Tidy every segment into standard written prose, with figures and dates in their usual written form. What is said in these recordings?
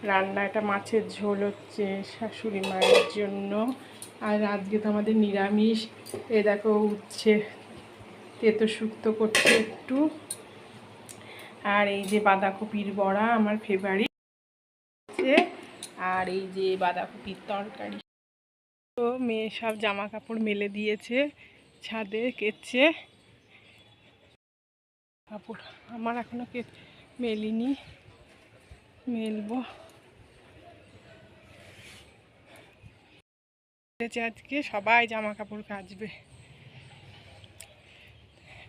রান্না এটা মাছের ঝোল হচ্ছে শাশুড়ি মায়ের জন্য। আর আজকে তো আমাদের নিরামিষ। এ দেখো উচ্ছে তেতো শুক্তো করছে একটু। আর এই যে বাঁধাকপির বড়া আমার ফেভারিট। আর এই যে বাঁধাকপির তরকারি। তো মেয়ে সব জামা কাপড় মেলে দিয়েছে, ছাদে কেচে। কাপড় আমার এখনো মেলিনি, মেলবো। আজকে সবাই জামা কাপড় কাচবে,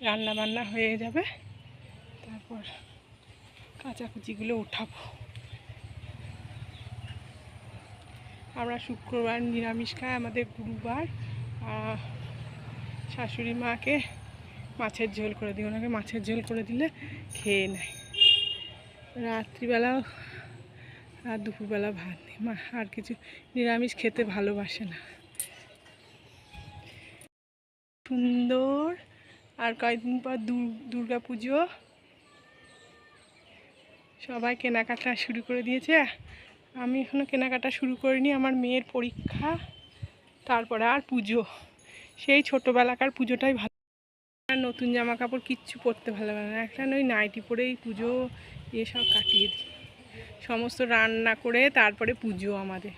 রান্না বান্না হয়ে যাবে, তারপর কাচাকুচিগুলো উঠাবো। আমরা শুক্রবার নিরামিষ খাই, আমাদের গুরুবার। শাশুড়ি মাকে মাছের ঝোল করে দিই, ওনাকে মাছের ঝোল করে দিলে খেয়ে নেয়। রাত্রিবেলাও আর দুপুরবেলা ভাত নেই, আর কিছু নিরামিষ খেতে ভালোবাসে না। সুন্দর। আর কয়েকদিন পর দুর্গা পুজো, সবাই কেনাকাটা শুরু করে দিয়েছে। আমি এখনও কেনাকাটা শুরু করিনি, আমার মেয়ের পরীক্ষা, তারপরে আর পুজো। সেই ছোটোবেলাকার পুজোটাই ভালো। নতুন জামা কাপড় কিচ্ছু পরতে ভালো লাগে না, একটা ওই নাইটি পরেই পুজো এসব কাটিয়ে দিই। সমস্ত রান্না করে তারপরে পুজো আমাদের।